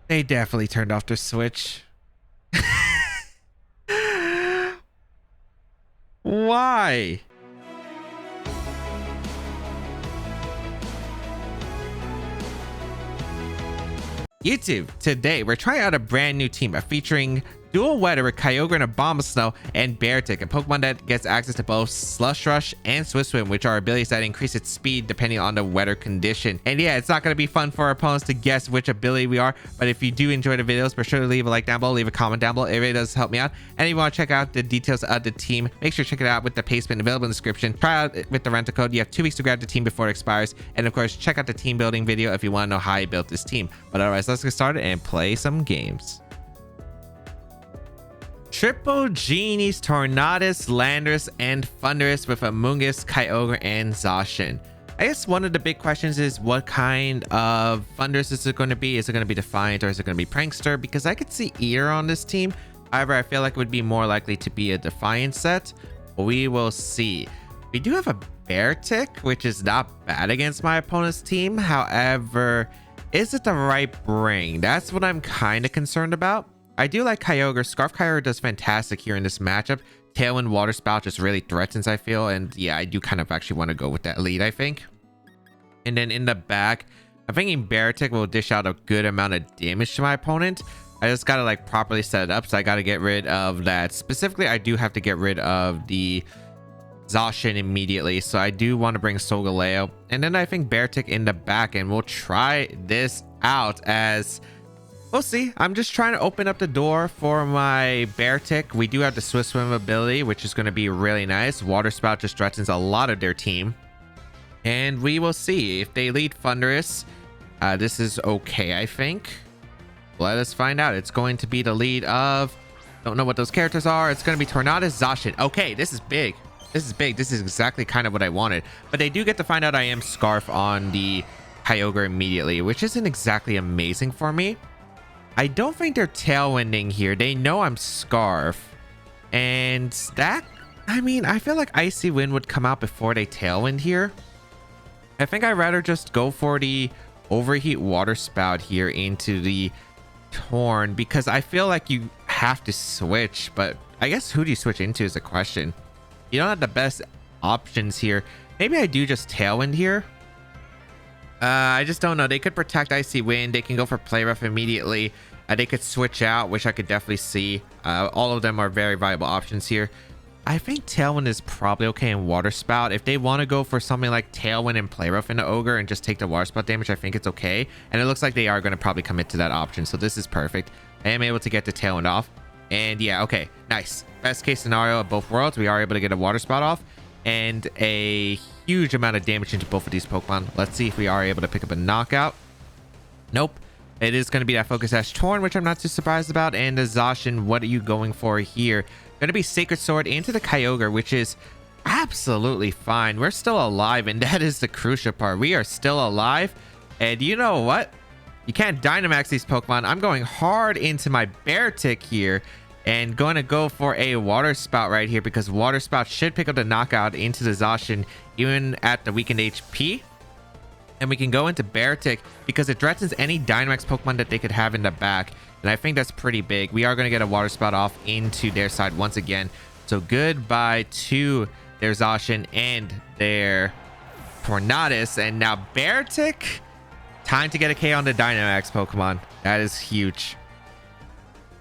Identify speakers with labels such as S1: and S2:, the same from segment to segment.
S1: They definitely turned off their switch. Why? YouTube, today we're trying out a brand new team featuring dual weather with Kyogre and Abomasnow and Beartic, a Pokemon that gets access to both Slush Rush and Swift Swim, which are abilities that increase its speed depending on the weather condition. And yeah, it's not going to be fun for our opponents to guess which ability we are, but if you do enjoy the videos, be sure to leave a like down below, leave a comment down below. It really does help me out. And if you want to check out the details of the team, make sure to check it out with the placement available in the description. Try out with the rental code. You have 2 weeks to grab the team before it expires. And of course, check out the team building video if you want to know how I built this team. But otherwise, let's get started and play some games. Triple Genies, Tornadus, Landorus, and Thundurus with Amoonguss, Kyogre, and Zacian. I guess one of the big questions is what kind of Thundurus is it going to be? Is it going to be Defiant or is it going to be Prankster? Because I could see either on this team. However, I feel like it would be more likely to be a Defiant set. We will see. We do have a Beartic, which is not bad against my opponent's team. However, is it the right bring? That's what I'm kind of concerned about. I do like Kyogre. Scarf Kyogre does fantastic here in this matchup. Tailwind Water Spout just really threatens, I feel. And yeah, I do kind of actually want to go with that lead, I think. And then in the back, I'm thinking Beartic will dish out a good amount of damage to my opponent. I just got to like properly set it up. So I got to get rid of that. Specifically, I do have to get rid of the Zacian immediately. So I do want to bring Solgaleo. And then I think Beartic in the back. And we'll try this out as... we'll see. I'm just trying to open up the door for my Beartic. We do have the Swift Swim ability, which is going to be really nice. Water Spout just threatens a lot of their team. And we will see. If they lead Thundurus, this is okay, I think. Let us find out. It's going to be the lead of... don't know what those characters are. It's going to be Tornadus, Zacian. Okay, this is big. This is big. This is exactly kind of what I wanted. But they do get to find out I am Scarf on the Kyogre immediately, which isn't exactly amazing for me. I don't think they're tailwinding here. They know I'm Scarf. And that, I mean, I feel like Icy Wind would come out before they tailwind here. I think I'd rather just go for the Overheat Water Spout here into the Torn, because I feel like you have to switch. But I guess who do you switch into is the question. You don't have the best options here. Maybe I do just tailwind here. I just don't know. They could protect Icy Wind. They can go for Play Rough immediately. They could switch out, which I could definitely see. All of them are very viable options here. I think Tailwind is probably okay in Water Spout. If they want to go for something like Tailwind and Play Rough into Ogre and just take the Water Spout damage, I think it's okay. And it looks like they are going to probably commit to that option. So this is perfect. I am able to get the Tailwind off. And yeah, okay, nice. Best case scenario of both worlds. We are able to get a Water Spout off. And a huge amount of damage into both of these Pokemon. Let's see if we are able to pick up a knockout. Nope. It is going to be that Focus Sash Torn, which I'm not too surprised about. And the Zacian, what are you going for here? Going to be Sacred Sword into the Kyogre, which is absolutely fine. We're still alive, and that is the crucial part. We are still alive. And you know what? You can't Dynamax these Pokemon. I'm going hard into my Beartic here. And going to go for a Water Spout right here, because Water Spout should pick up the knockout into the Zacian even at the weakened HP. And we can go into Beartic because it threatens any Dynamax Pokemon that they could have in the back. And I think that's pretty big. We are going to get a Water Spout off into their side once again. So goodbye to their Zacian and their Tornadus. And now Beartic, time to get a K on the Dynamax Pokemon. That is huge.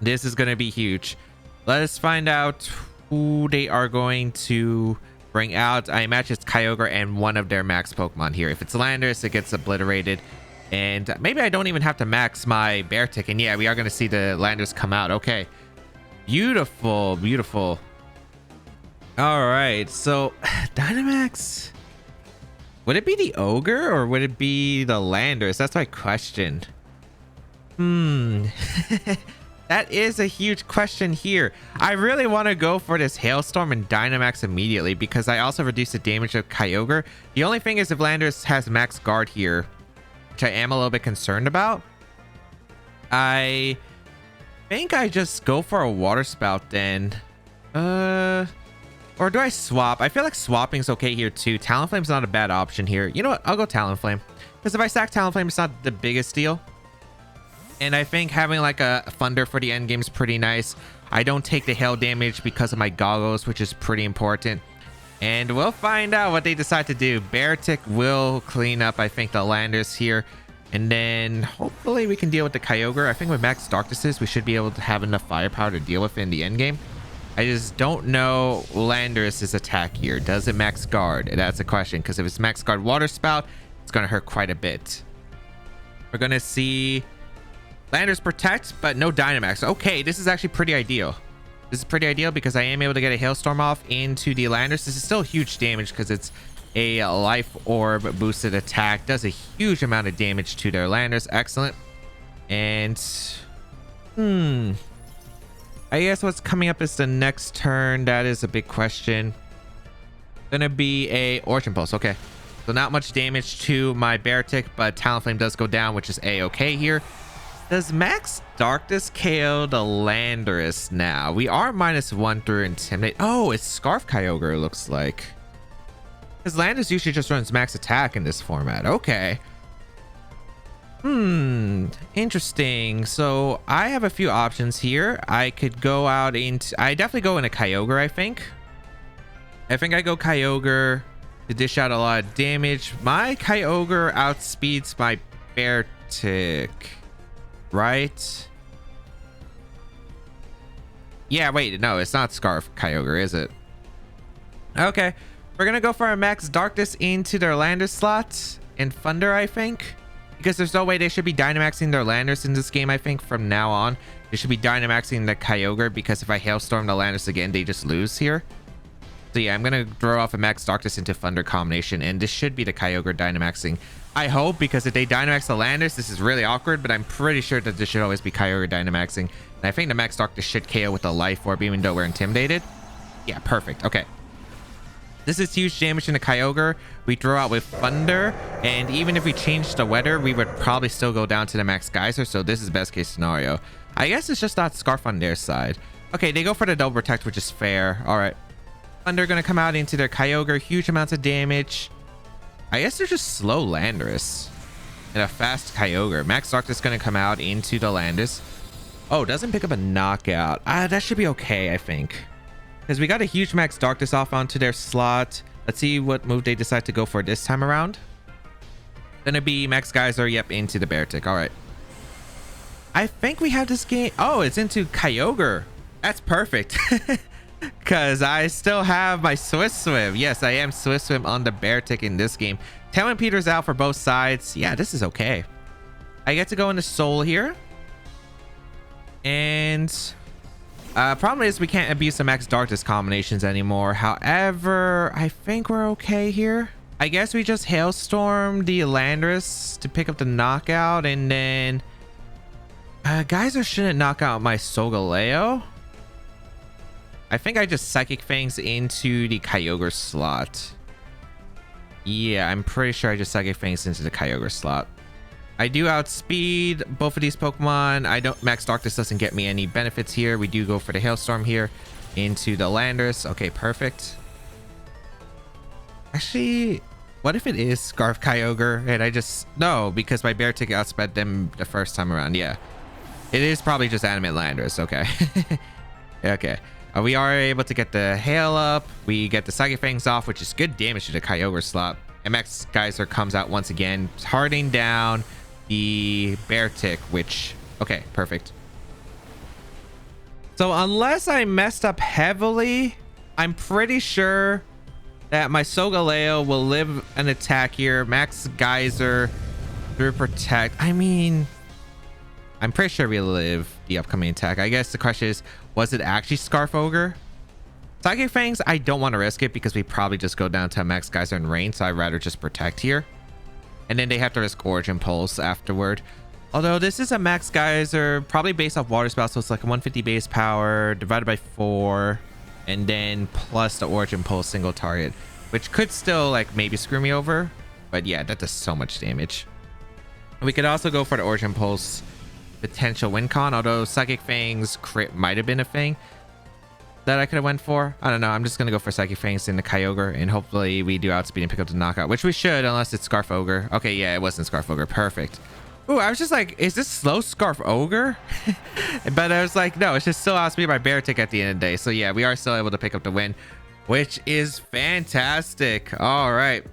S1: This is going to be huge. Let us find out who they are going to bring out. I imagine it's Kyogre and one of their max Pokemon here. If it's Landorus, it gets obliterated. And maybe I don't even have to max my Beartic. And yeah, we are going to see the Landorus come out. Okay. Beautiful. Beautiful. All right. So Dynamax. Would it be the Ogre or would it be the Landorus? That's my question. That is a huge question here. I really want to go for this Hailstorm and Dynamax immediately because I also reduce the damage of Kyogre. The only thing is if Landorus has max guard here, which I am a little bit concerned about, I think I just go for a Water Spout then. Or do I swap? I feel like swapping is okay here too. Talonflame's not a bad option here. You know what? I'll go Talonflame. Because if I stack Talonflame, it's not the biggest deal. And I think having like a thunder for the end game is pretty nice. I don't take the hail damage because of my goggles, which is pretty important. And we'll find out what they decide to do. Beartic will clean up, I think, the landers here. And then hopefully we can deal with the Kyogre. I think with max darknesses, we should be able to have enough firepower to deal with in the end game. I just don't know Landorus's attack here. Does it max guard? That's a question, because if it's max guard water spout, it's going to hurt quite a bit. We're going to see Landorus protect, but no Dynamax. Okay, this is actually pretty ideal. This is pretty ideal because I am able to get a Hailstorm off into the Landorus. This is still huge damage because it's a life orb boosted attack. Does a huge amount of damage to their Landorus. Excellent. And I guess what's coming up is the next turn. That is a big question. Gonna be a Origin Pulse. Okay, so not much damage to my Beartic, but Talonflame does go down, which is a-okay here. Does max darkness KO the Landorus now? We are -1 through Intimidate. Oh, it's Scarf Kyogre, it looks like. Because Landorus usually just runs max attack in this format. Okay. Interesting. So I have a few options here. I could go out into... I definitely go in a Kyogre, I think. I think I go Kyogre to dish out a lot of damage. My Kyogre outspeeds my Beartic. Right? Yeah, wait, no, it's not Scarf Kyogre, is it? Okay, we're gonna go for a max darkness into their Landorus slot and Thunder, I think, because there's no way they should be Dynamaxing their Landorus in this game. I think from now on they should be Dynamaxing the Kyogre, because if I Hailstorm the Landorus again, they just lose here. So yeah, I'm gonna throw off a max darkness into Thunder combination, and this should be the Kyogre Dynamaxing. I hope, because if they Dynamax the Landorus, this is really awkward, but I'm pretty sure that this should always be Kyogre Dynamaxing. And I think the max darkness should KO with the Life Orb, even though we're intimidated. Yeah, perfect. Okay. This is huge damage in the Kyogre. We throw out with Thunder, and even if we change the weather, we would probably still go down to the max Geyser, so this is best case scenario. I guess it's just not Scarf on their side. Okay, they go for the double protect, which is fair. All right. Thunder gonna come out into their Kyogre. Huge amounts of damage. I guess they're just slow Landorus and a fast Kyogre. Max Darkness gonna come out into the Landorus. Oh, doesn't pick up a knockout. That should be okay, I think, because we got a huge max darkness off onto their slot. Let's see what move they decide to go for this time around. Gonna be max Geyser. Yep, into the Beartic. All right, I think we have this game. Oh, it's into Kyogre. That's perfect. Because I still have my Swift Swim. Yes, I am Swift Swim on the Beartic in this game. Talon Peter's out for both sides. Yeah, this is okay. I get to go into Soul here. And problem is we can't abuse the max darkness combinations anymore. However, I think we're okay here. I guess we just Hailstorm the Landorus to pick up the knockout, and then Geyser shouldn't knock out my Solgaleo. I think I just Psychic Fangs into the Kyogre slot. Yeah, I'm pretty sure I just Psychic Fangs into the Kyogre slot. I do outspeed both of these Pokemon. I don't... Max Darkness doesn't get me any benefits here. We do go for the Hailstorm here into the Landorus. Okay, perfect. Actually, what if it is Scarf Kyogre and I just... No, because my Beartic outsped them the first time around. Yeah. It is probably just Animate Landorus. Okay. Okay. We are able to get the Hail up. We get the Psychic Fangs off, which is good damage to the Kyogre slot. MX Geyser comes out once again, hardening down the Beartic, which... Okay, perfect. So unless I messed up heavily, I'm pretty sure that my Solgaleo will live an attack here. Max Geyser through Protect. I mean... I'm pretty sure we live the upcoming attack. I guess the question is, was it actually Scarf Ogre? Psychic Fangs, I don't want to risk it because we probably just go down to Max Geyser and Rain, so I'd rather just Protect here. And then they have to risk Origin Pulse afterward. Although this is a Max Geyser, probably based off Water Spout, so it's like a 150 base power divided by 4, and then plus the Origin Pulse single target, which could still like maybe screw me over. But yeah, that does so much damage. We could also go for the Origin Pulse potential win con, although Psychic Fangs crit might have been a thing that I could have went for. I don't know. I'm just gonna go for Psychic Fangs in the Kyogre, and hopefully we do outspeed and pick up the knockout, which we should, unless it's Scarf Ogre. Okay, yeah, it wasn't Scarf Ogre. Perfect. Ooh, I was just like, is this Slow Scarf Ogre? But I was like, no, it's just still outspeed by Beartic at the end of the day. So yeah, we are still able to pick up the win, which is fantastic. All right.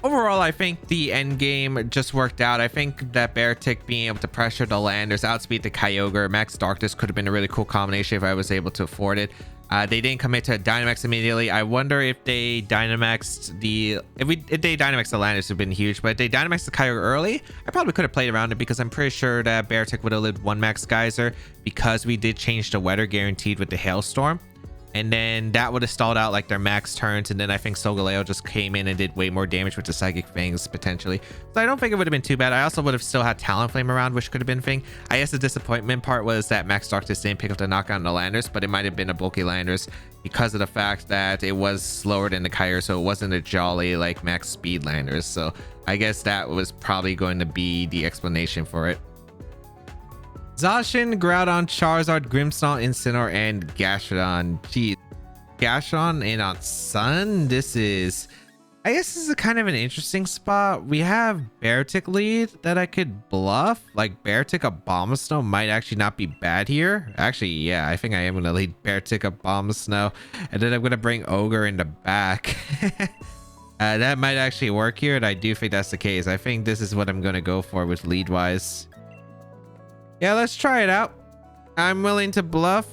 S1: Overall, I think the end game just worked out. I think that Beartic being able to pressure the Landers, outspeed the Kyogre, Max Darkness could have been a really cool combination if I was able to afford it. They didn't commit to Dynamax immediately. I wonder if they Dynamaxed the... If they Dynamaxed the Landers, it would have been huge. But if they Dynamaxed the Kyogre early, I probably could have played around it because I'm pretty sure that Beartic would have lived 1 Max Geyser because we did change the weather guaranteed with the Hailstorm. And then that would have stalled out like their max turns. And then I think Solgaleo just came in and did way more damage with the Psychic Fangs potentially. So I don't think it would have been too bad. I also would have still had Talonflame around, which could have been thing. I guess the disappointment part was that Max Darkness didn't pick up the knockout on the Landers, but it might have been a bulky Landers because of the fact that it was slower than the Kyogre. So it wasn't a jolly like max speed Landers. So I guess that was probably going to be the explanation for it. Zacian, Groudon, Charizard, Grimmsnarl, Incineroar, and Gastrodon. Geez, Gastrodon and on Sun. This is, I guess this is kind of an interesting spot. We have Beartic lead that I could bluff. Like Beartic Abomasnow might actually not be bad here. Actually, yeah, I think I am going to lead Beartic Abomasnow. And then I'm going to bring Ogre in the back. That might actually work here. And I do think that's the case. I think this is what I'm going to go for with lead wise. Yeah, let's try it out. I'm willing to bluff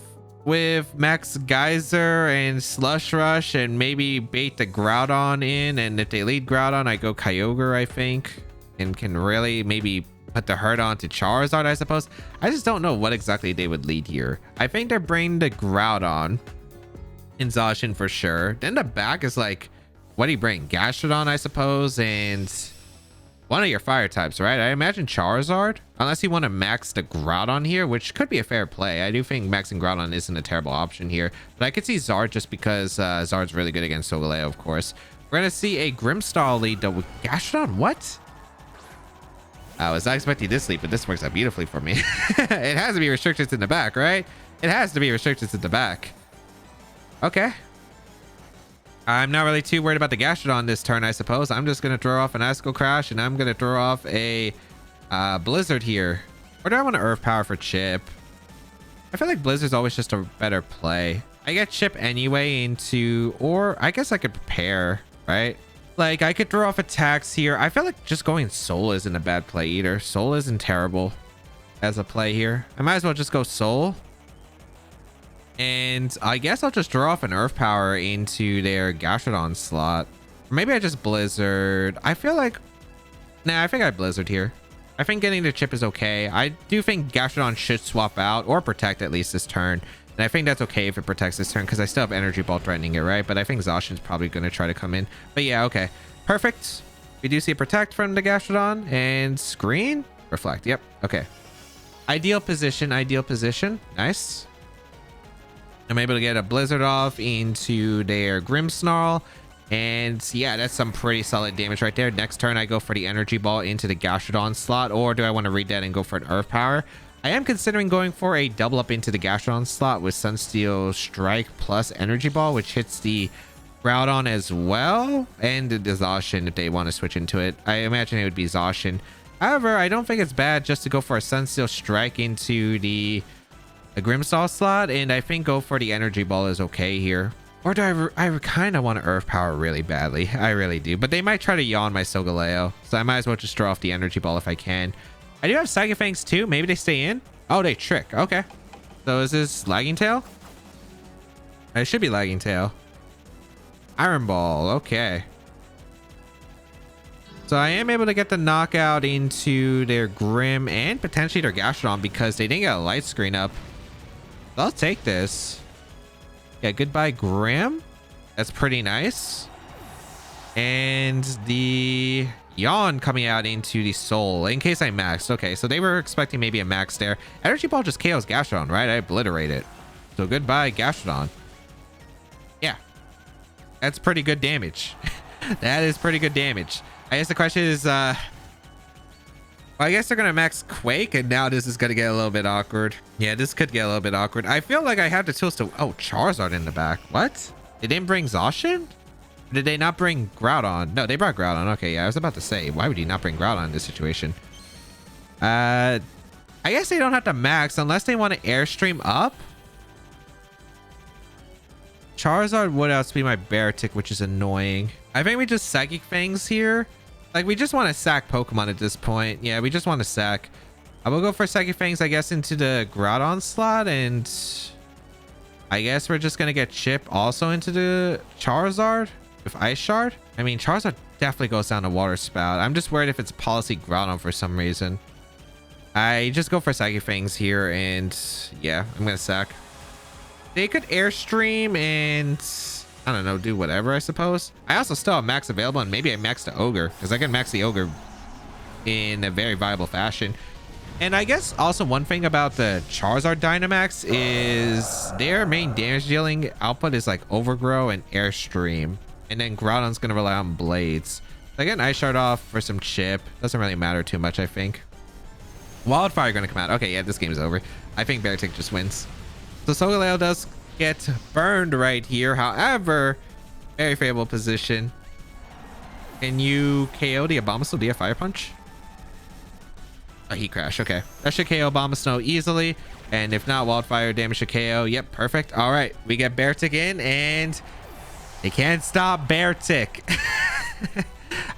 S1: with Max Geyser and Slush Rush and maybe bait the Groudon in. And if they lead Groudon, I go Kyogre, I think. And can really maybe put the hurt on to Charizard, I suppose. I just don't know what exactly they would lead here. I think they're bringing the Groudon in Zacian for sure. Then the back is like, what do you bring? Gastrodon, I suppose, and... one of your fire types, right? I imagine Charizard, unless you want to max the Groudon here, which could be a fair play. I do think maxing Groudon isn't a terrible option here, but I could see Zard just because Zard's really good against Solgaleo, of course. We're going to see a Grimmsnarl lead though with Gastrodon. What? I was not expecting this lead, but this works out beautifully for me. It has to be restricted in the back, right? It has to be restricted in the back. Okay. I'm not really too worried about the Gastrodon this turn, I suppose. I'm just going to throw off an Icicle Crash, and I'm going to throw off a Blizzard here. Or do I want to Earth Power for Chip? I feel like Blizzard's always just a better play. I get Chip anyway into... or I guess I could prepare, right? Like, I could throw off attacks here. I feel like just going Soul isn't a bad play either. Soul isn't terrible as a play here. I might as well just go Soul. And I guess I'll just draw off an Earth Power into their Gastrodon slot. Or maybe I just Blizzard. I feel like... nah, I think I Blizzard here. I think getting the chip is okay. I do think Gastrodon should swap out or protect at least this turn. And I think that's okay if it protects this turn because I still have Energy Ball threatening it, right? But I think Zacian's probably going to try to come in. But yeah, okay. Perfect. We do see a Protect from the Gastrodon. And Screen? Reflect. Yep. Okay. Ideal position. Ideal position. Nice. I'm able to get a Blizzard off into their Grimmsnarl. And yeah, that's some pretty solid damage right there. Next turn, I go for the Energy Ball into the Gastrodon slot. Or do I want to read that and go for an Earth Power? I am considering going for a double up into the Gastrodon slot with Sunsteel Strike plus Energy Ball, which hits the Groudon as well. And the Zacian if they want to switch into it. I imagine it would be Zacian. However, I don't think it's bad just to go for a Sunsteel Strike into the Grimmsnarl slot, and I think go for the Energy Ball is okay here. Or do I kind of want to Earth Power really badly. I really do, but they might try to yawn my Solgaleo, so I might as well just draw off the Energy Ball if I can. I do have Psychic Fangs too. Maybe they stay in. Oh, they trick. Okay, so is this Lagging Tail? It should be Lagging Tail. Iron Ball. Okay, so I am able to get the knockout into their Grim and potentially their Gastrodon because they didn't get a Light Screen up. I'll take this. Yeah, goodbye Grim. That's pretty nice. And the Yawn coming out into the Soul in case I maxed. Okay, so they were expecting maybe a max there. Energy Ball just KOs Gastrodon, right? I obliterate it. So goodbye Gastrodon. Yeah, that's pretty good damage. That is pretty good damage. I guess the question is, well, I guess they're going to max Quake, and now this is going to get a little bit awkward. Yeah, this could get a little bit awkward. I feel like I have the tools to... oh, Charizard in the back. What? They didn't bring Zacian? Did they not bring Groudon? No, they brought Groudon. Okay, yeah, I was about to say, why would you not bring Groudon in this situation? I guess they don't have to max unless they want to airstream up. Charizard would outspeed my Beartic, which is annoying. I think we just Psychic Fangs here. Like, we just want to sack Pokemon at this point. Yeah, we just want to sack. I will go for Psychic Fangs, I guess, into the Groudon slot, and I guess we're just going to get Chip also into the Charizard with Ice Shard. I mean, Charizard definitely goes down to Water Spout. I'm just worried if it's Policy Groudon for some reason. I just go for Psychic Fangs here, and yeah, I'm going to sack. They could Airstream and, I don't know, do whatever, I suppose. I also still have max available, and maybe I max the Ogre, because I can max the Ogre in a very viable fashion. And I guess also one thing about the Charizard Dynamax is their main damage dealing output is like Overgrow and Airstream. And then Groudon's going to rely on Blades. So I get an Ice Shard off for some Chip. Doesn't really matter too much, I think. Wildfire going to come out. Okay, yeah, this game's over. I think Beartic just wins. So Solgaleo does get burned right here. However, very favorable position. Can you KO the Abomasnow? Do you have Fire Punch? Oh, Heat Crash. Okay. That should KO Abomasnow easily. And if not, Wildfire damage should KO. Yep, perfect. All right. We get Beartic in, and they can't stop Beartic.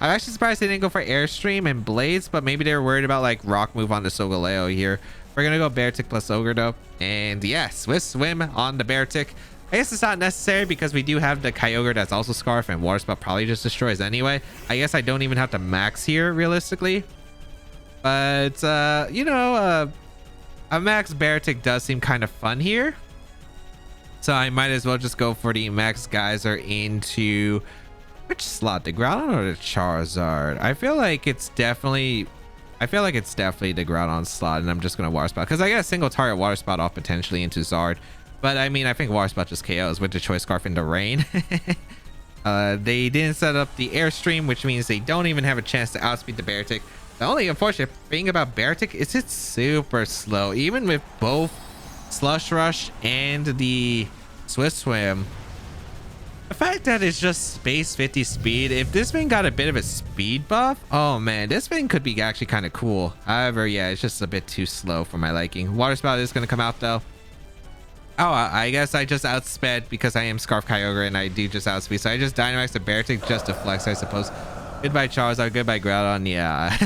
S1: I'm actually surprised they didn't go for Airstream and Blades, but maybe they were worried about like Rock move on the Solgaleo here. We're going to go Beartic plus Ogre though. And yeah, Swift Swim on the Beartic. I guess it's not necessary because we do have the Kyogre that's also Scarf, and Water Spout probably just destroys anyway. I guess I don't even have to max here realistically. But, you know, a max Beartic does seem kind of fun here. So I might as well just go for the max Geyser into which slot? The Groudon or the Charizard? I feel like it's definitely the Groudon slot, and I'm just going to Water Spout because I get a single target Water Spout off potentially into Zard. But I mean, I think Water Spout just KOs with the Choice Scarf into Rain. They didn't set up the Airstream, which means they don't even have a chance to outspeed the Beartic. The only unfortunate thing about Beartic is it's super slow, even with both Slush Rush and the Swift Swim. The fact that it's just base 50 speed, if this thing got a bit of a speed buff, oh man, this thing could be actually kind of cool. However, yeah, it's just a bit too slow for my liking. Water Spout is going to come out though. Oh, I guess I just outsped because I am Scarf Kyogre and I do just outspeed. So I just Dynamax the Beartic just to flex, I suppose. Goodbye Charizard, goodbye Groudon, yeah.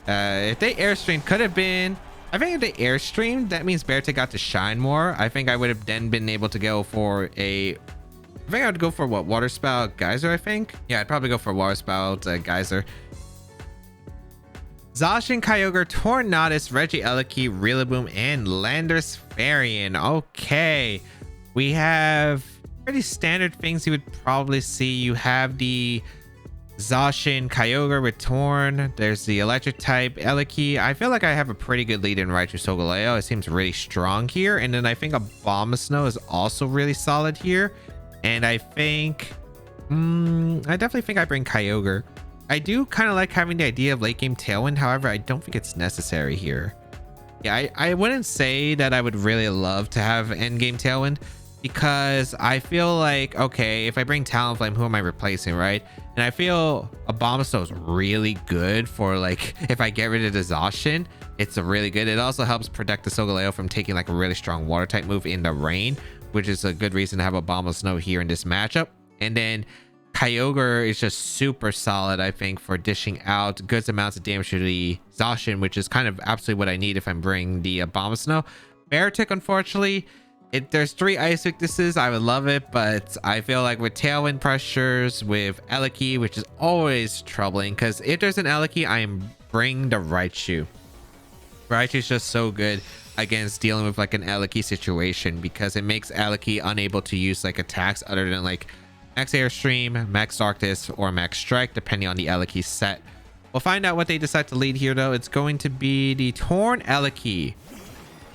S1: If they Airstream, could have been... I think if they Airstream, that means Beartic got to shine more. I think I would have then been able to go for a... I think I would go for what? Water Spout Geyser, I think? Yeah, I'd probably go for Water Spout Geyser. Zacian, Kyogre, Tornadus, Regieleki, Rillaboom, and Landorus Farian. Okay. We have pretty standard things you would probably see. You have the Zacian, Kyogre with Torn. There's the electric type Eleki. I feel like I have a pretty good lead in Raichu Solgaleo. It seems really strong here. And then I think Abomasnow is also really solid here. And I think... I definitely think I bring Kyogre. I do kind of like having the idea of late game Tailwind. However, I don't think it's necessary here. Yeah, I wouldn't say that I would really love to have end game Tailwind because I feel like, okay, if I bring Talonflame, who am I replacing, right? And I feel Abomasnow is really good for like, if I get rid of the Zacian, it's really good. It also helps protect the Solgaleo from taking like a really strong water type move in the rain, which is a good reason to have Abomasnow here in this matchup. And then Kyogre is just super solid, I think, for dishing out good amounts of damage to the Zacian, which is kind of absolutely what I need if I'm bringing the Abomasnow. Beartic, unfortunately, there's 3 ice weaknesses. I would love it, but I feel like with Tailwind pressures, with Eleki, which is always troubling, because if there's an Eleki, I am bringing the Raichu. Raichu is just so good against dealing with like an Eleki situation because it makes Eleki unable to use like attacks other than like Max Airstream, Max Darkness, or Max Strike, depending on the Eleki set. We'll find out what they decide to lead here, though. It's going to be the Torn Eleki.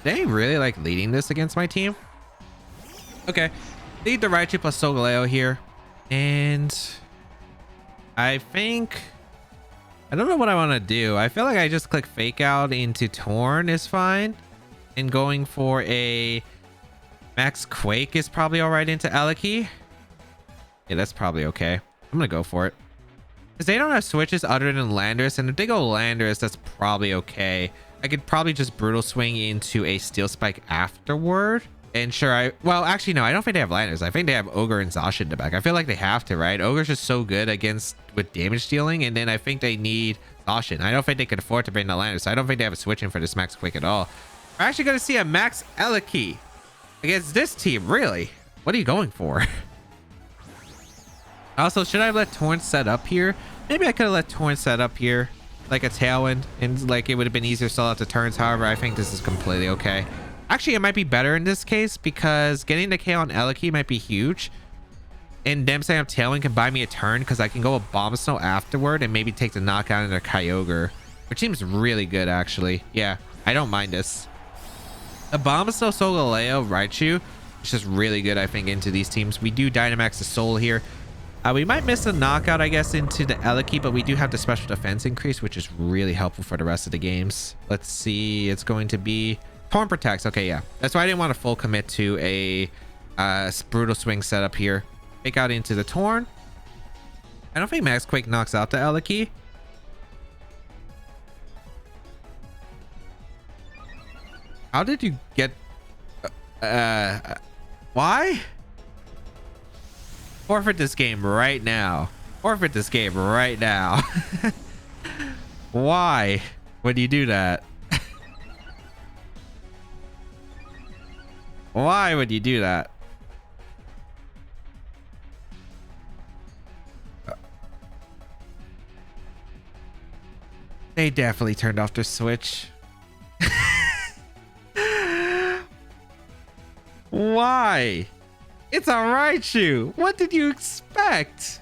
S1: They really like leading this against my team. Okay. Lead the Raichu plus Solgaleo here. And I think... I don't know what I want to do. I feel like I just click Fake Out into Torn is fine. And going for a Max Quake is probably all right into Eleki. Yeah, that's probably okay. I'm gonna go for it. Because they don't have switches other than Landorus, and if they go Landorus, that's probably okay. I could probably just Brutal Swing into a Steel Spike afterward. And sure, well, actually, no, I don't think they have Landorus. I think they have Ogre and Zasha in the back. I feel like they have to, right? Ogre's just so good with damage dealing, and then I think they need Zasha. I don't think they can afford to bring the Landorus. So I don't think they have a switch in for this Max Quick at all. We're actually going to see a Max Eliki against this team, really? What are you going for? Also, should I let Torn set up here? Maybe I could have let Torn set up here like a Tailwind, and like it would have been easier to sell out the turns. However, I think this is completely okay. Actually, it might be better in this case because getting the K on Eliki might be huge. And them saying I'm Tailwind can buy me a turn because I can go Abomasnow afterward and maybe take the knockout into Kyogre, which seems really good, actually. Yeah, I don't mind this. Abomasnow, Solgaleo, Raichu, it's just really good, I think, into these teams. We do Dynamax the Soul here. We might miss a knockout, I guess, into the Eliki, but we do have the special defense increase, which is really helpful for the rest of the games. Let's see. It's going to be Torn Protects. Okay, yeah. That's why I didn't want to full commit to a Brutal Swing setup here. Take out into the Torn. I don't think Max Quake knocks out the Eliki. How did you get... why? Forfeit this game right now. Forfeit this game right now. Why would you do that? Why would you do that? They definitely turned off their switch. Why? It's a Raichu. What did you expect?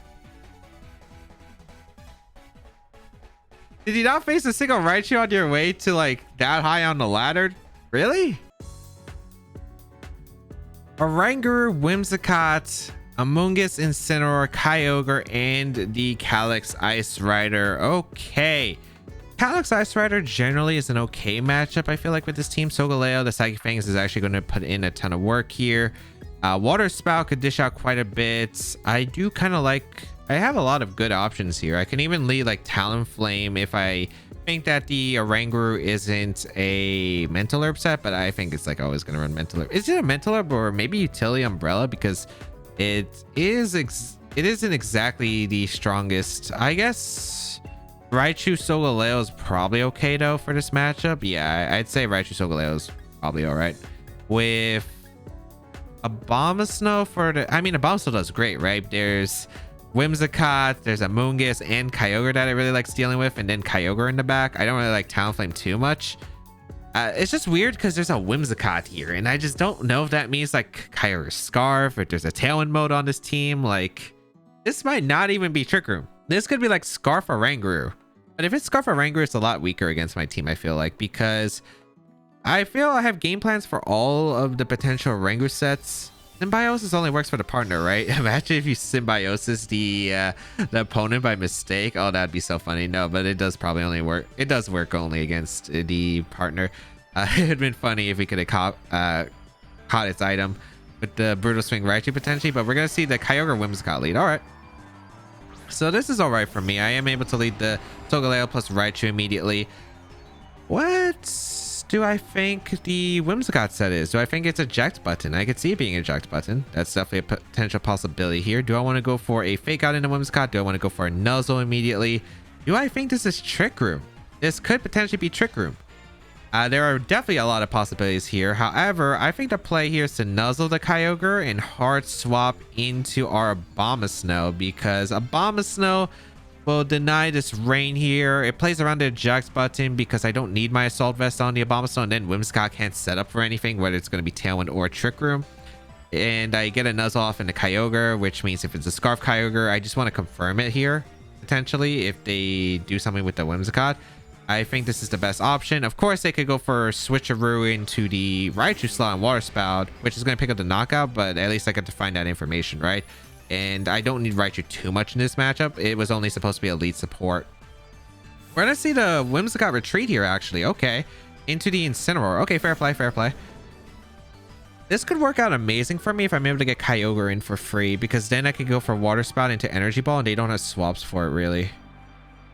S1: Did you not face a single Raichu on your way to like that high on the ladder? Really? Oranguru, Whimsicott, Amoonguss, Incineroar, Kyogre, and the Calyx Ice Rider. Okay. Calyx Ice Rider generally is an okay matchup, I feel like, with this team. Solgaleo, the Psychic Fangs, is actually going to put in a ton of work here. Water Spout could dish out quite a bit. I do kind of like... I have a lot of good options here. I can even lead like Talonflame if I think that the Oranguru isn't a Mental Herb set, but I think it's like always going to run Mental Herb. Is it a Mental Herb or maybe Utility Umbrella? Because it isn't exactly the strongest. I guess Raichu Solgaleo is probably okay though for this matchup. Yeah, I'd say Raichu Solgaleo is probably all right. With Abomasnow for the... I mean, Abomasnow does great, right? There's Whimsicott, there's Amoonguss and Kyogre that I really like dealing with, and then Kyogre in the back. I don't really like Talonflame too much. It's just weird because there's a Whimsicott here, and I just don't know if that means like Kyogre's Scarf, or if there's a Tailwind mode on this team. Like, this might not even be Trick Room. This could be like Scarf Oranguru. But if it's Scarf Oranguru, it's a lot weaker against my team, I feel like, because I feel I have game plans for all of the potential Oranguru sets. Symbiosis only works for the partner, right? Imagine if you Symbiosis the opponent by mistake. Oh, that'd be so funny. No, but it does probably only work. It does work only against the partner. It would have been funny if we could have caught its item with the Brutal Swing Raichu potentially, but we're going to see the Kyogre Whimsicott lead. All right. So this is all right for me. I am able to lead the Solgaleo plus Raichu immediately. What do I think the Whimsicott set is? Do I think it's eject button? I could see it being eject button. That's definitely a potential possibility here. Do I want to go for a fake out into Whimsicott? Do I want to go for a Nuzzle immediately? Do I think this is Trick Room? This could potentially be Trick Room. There are definitely a lot of possibilities here. However, I think the play here is to Nuzzle the Kyogre and hard swap into our Abomasnow, because Abomasnow will deny this rain here. It plays around the eject button because I don't need my Assault Vest on the Abomasnow, and then Whimsicott can't set up for anything, whether it's going to be Tailwind or Trick Room. And I get a Nuzzle off into Kyogre, which means if it's a Scarf Kyogre, I just want to confirm it here, potentially, if they do something with the Whimsicott. I think this is the best option. Of course, they could go for Switcheroo into the Raichu slot and Water Spout, which is going to pick up the knockout, but at least I get to find that information, right? And I don't need Raichu too much in this matchup. It was only supposed to be a lead support. We're going to see the Whimsicott retreat here, actually. Okay. Into the Incineroar. Okay, fair play, fair play. This could work out amazing for me if I'm able to get Kyogre in for free, because then I could go for Water Spout into Energy Ball, and they don't have swaps for it, really.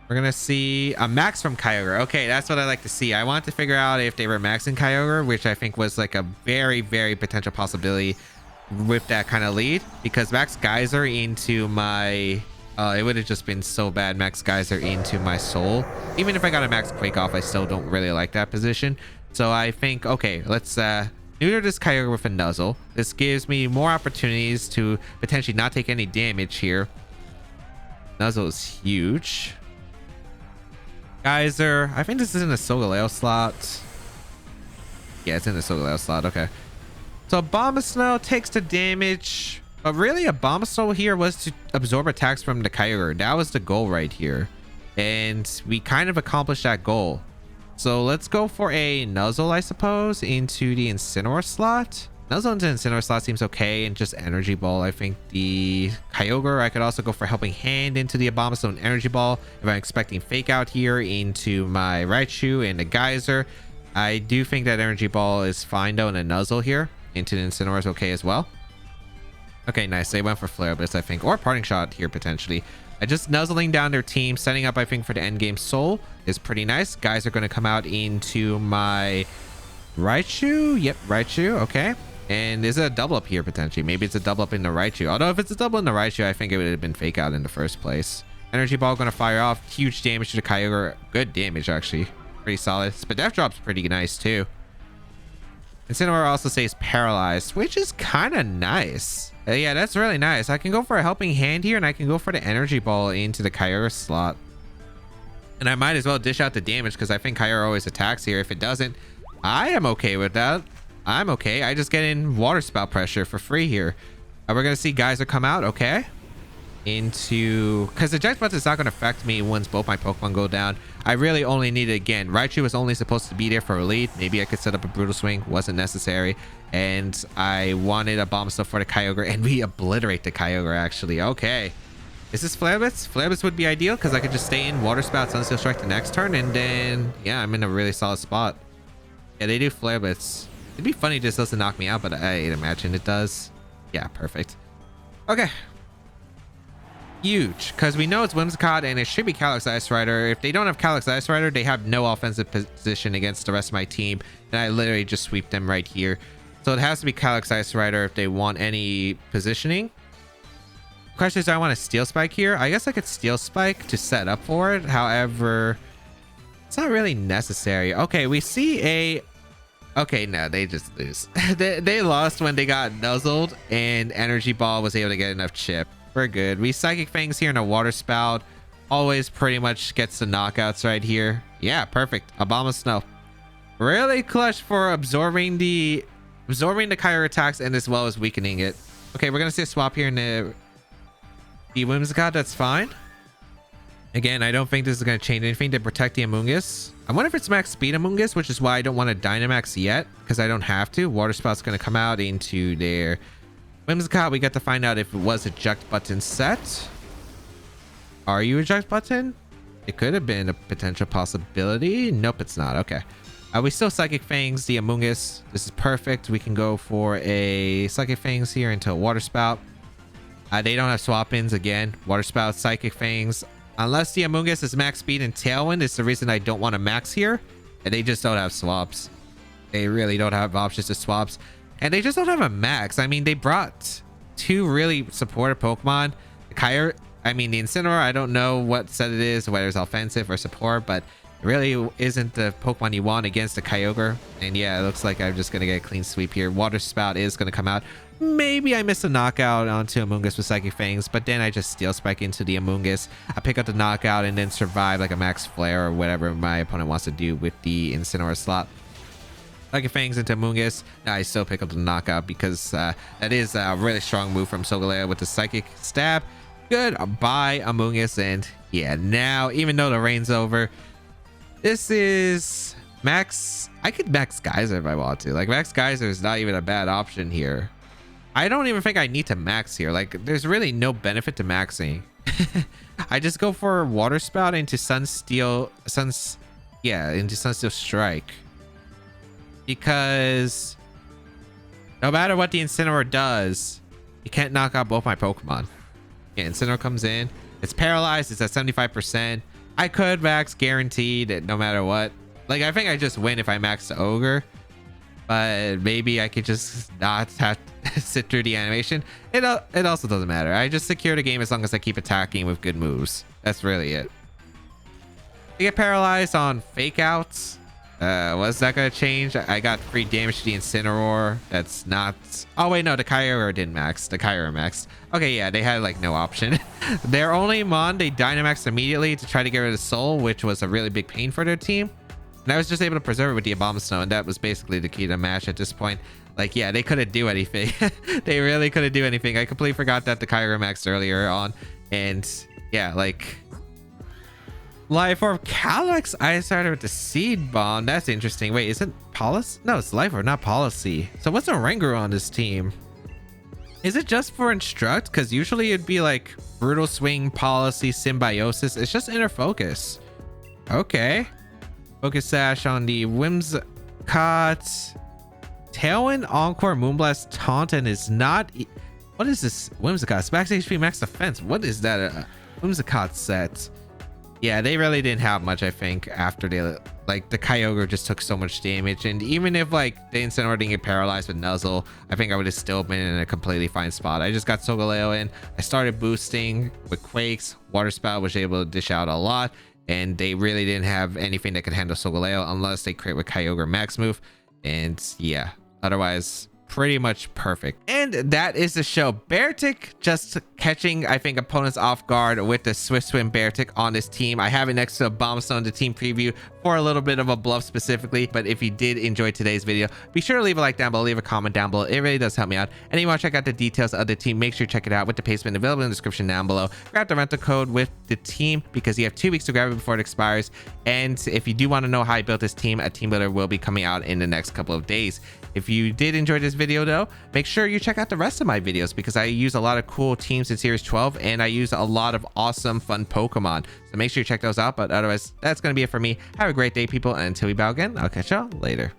S1: We're gonna see a max from Kyogre. Okay, that's what I like to see. I want to figure out if they were maxing Kyogre, which I think was like a very, very potential possibility with that kind of lead, because Max Geyser into my it would have just been so bad. Max Geyser into my soul. Even if I got a Max Quake off, I still don't really like that position. So I think, okay, let's neuter this Kyogre with a Nuzzle. This gives me more opportunities to potentially not take any damage here. Nuzzle is huge. Geyser, I think this is in the Solgaleo slot. Yeah, it's in the Solgaleo slot. Okay. So Abomasnow takes the damage. But really, Abomasnow here was to absorb attacks from the Kyogre. That was the goal right here. And we kind of accomplished that goal. So let's go for a Nuzzle, I suppose, into the Incineroar slot. Nuzzle into Incineroar slot seems okay. And just Energy Ball. I think the Kyogre, I could also go for Helping Hand into the Abomasnow and Energy Ball. If I'm expecting Fake Out here into my Raichu and the Geyser. I do think that Energy Ball is fine though, and a Nuzzle here into the Incineroar is okay as well. Okay, nice. They went for Flare Blitz, I think, or Parting Shot here potentially. Just nuzzling down their team, setting up, I think, for the end game Soul is pretty nice. Guys are going to come out into my Raichu. Yep, Raichu. Okay. And is it a double up here potentially? Maybe it's a double up in the Raichu. Although if it's a double in the Raichu, I think it would have been Fake Out in the first place. Energy Ball going to fire off. Huge damage to the Kyogre. Good damage, actually. Pretty solid. Spadef Drop's pretty nice, too. Incineroar also stays paralyzed, which is kind of nice. Yeah, that's really nice. I can go for a Helping Hand here, and I can go for the Energy Ball into the Kyogre slot. And I might as well dish out the damage, because I think Kyogre always attacks here. If it doesn't, I am okay with that. I'm okay. I just get in Water Spout pressure for free here. We're going to see Geyser come out, okay? Into... Because the Eject Button is not going to affect me once both my Pokemon go down. I really only need it again. Raichu was only supposed to be there for a lead. Maybe I could set up a Brutal Swing. Wasn't necessary. And I wanted a Abomasnow for the Kyogre, and we obliterate the Kyogre, actually. Okay. Is this Flare Blitz? Flare Blitz would be ideal, because I could just stay in Water Spout, Sunsteel Strike the next turn, and then, yeah, I'm in a really solid spot. Yeah, they do Flare Blitz. It'd be funny if this doesn't knock me out, but I imagine it does. Yeah, perfect. Okay. Huge, because we know it's Whimsicott and it should be Calyx Ice Rider. If they don't have Calyx Ice Rider, they have no offensive position against the rest of my team, and I literally just sweep them right here. So it has to be Calyx Ice Rider if they want any positioning. Question is, do I want to Steel Spike here? I guess I could Steel Spike to set up for it. However, it's not really necessary. Okay, we see a... Okay, no, they just lose. they lost when they got nuzzled, and Energy Ball was able to get enough chip. We're good. We Psychic Fangs here in a Water Spout. Always pretty much gets the knockouts right here. Yeah, perfect. Abomasnow. Really clutch for absorbing the Kyogre attacks and as well as weakening it. Okay, we're gonna see a swap here in the Whimsicott. That's fine. Again, I don't think this is gonna change anything to protect the Amoonguss. I wonder if it's max speed Amoonguss, which is why I don't want to Dynamax yet, because I don't have to. Water Spout's gonna come out into their Whimsicott. We got to find out if it was Eject Button set. Are you Eject Button? It could have been a potential possibility. Nope, it's not. Okay. We still Psychic Fangs the Amoonguss. This is perfect. We can go for a Psychic Fangs here into a Water Spout. They don't have swap-ins again. Water Spout, Psychic Fangs. Unless the Amoonguss is max speed and Tailwind, it's the reason I don't want to max here. And they just don't have swaps. They really don't have options to swaps. And they just don't have a max. I mean, they brought two really supportive Pokemon. The Incineroar, I don't know what set it is, whether it's offensive or support, but it really isn't the Pokemon you want against the Kyogre. And yeah, it looks like I'm just going to get a clean sweep here. Water Spout is going to come out. Maybe I missed a knockout onto Amoonguss with Psychic Fangs, but then I just Steel Spike into the Amoonguss. I pick up the knockout and then survive like a max flare or whatever my opponent wants to do with the Incineroar slot. Psychic Fangs into Amoonguss. Now I still pick up the knockout because that is a really strong move from Solgaleo with the Psychic Stab. Good bye Amoonguss, and yeah, now even though the rain's over, this is max. I could max Geyser if I want to. Like, Max Geyser is not even a bad option here. I don't even think I need to max here. Like, there's really no benefit to maxing. I just go for Water Spout into Sunsteel Strike. Because no matter what the Incineroar does, you can't knock out both my Pokemon. Yeah, Incineroar comes in. It's paralyzed. It's at 75%. I could max guaranteed no matter what. Like, I think I just win if I max the ogre, but maybe I could just not have to sit through the animation. It also doesn't matter. I just secure the game as long as I keep attacking with good moves. That's really it. I get paralyzed on fake outs. Was that gonna change? I got free damage to the Incineroar. That's not... Oh wait, no, the Kyogre didn't max. The Kyogre maxed. Okay, yeah, they had like no option. Their only Mon, they Dynamaxed immediately to try to get rid of Soul, which was a really big pain for their team. And I was just able to preserve it with the Abomasnow, and that was basically the key to match at this point. Like, yeah, they couldn't do anything. They really couldn't do anything. I completely forgot that the Kyogre maxed earlier on. And yeah, like... Life Orb Calyx, I started with the Seed Bomb. That's interesting. Wait, is it Policy? No, it's Life Orb, not Policy. So what's a Rangaroo on this team? Is it just for Instruct? Because usually it'd be like Brutal Swing, Policy, Symbiosis. It's just Inner Focus. Okay. Focus Sash on the Whimsicott. Tailwind, Encore, Moonblast, Tauntaun is not... What is this? Whimsicott. Max HP, Max Defense. What is that? Whimsicott set. Yeah, they really didn't have much, I think, after they... Like, the Kyogre just took so much damage. And even if, like, the Incineroar didn't get paralyzed with Nuzzle, I think I would have still been in a completely fine spot. I just got Solgaleo in. I started boosting with Quakes. Water Spout was able to dish out a lot. And they really didn't have anything that could handle Solgaleo unless they crit with Kyogre Max move. And, yeah. Otherwise... pretty much perfect. And that is the show. Beartic just catching, I think, opponents off guard with the Swift Swim Beartic on this team. I have it next to a Bombstone, the team preview, for a little bit of a bluff specifically. But if you did enjoy today's video, be sure to leave a like down below, leave a comment down below. It really does help me out. And if you want to check out the details of the team, make sure you check it out with the payment available in the description down below. Grab the rental code with the team because you have 2 weeks to grab it before it expires. And if you do want to know how I built this team, a team builder will be coming out in the next couple of days. If you did enjoy this video though, make sure you check out the rest of my videos because I use a lot of cool teams in Series 12 and I use a lot of awesome fun Pokemon. So make sure you check those out. But otherwise, that's going to be it for me. Have a great day, people. And until we bow again, I'll catch y'all later.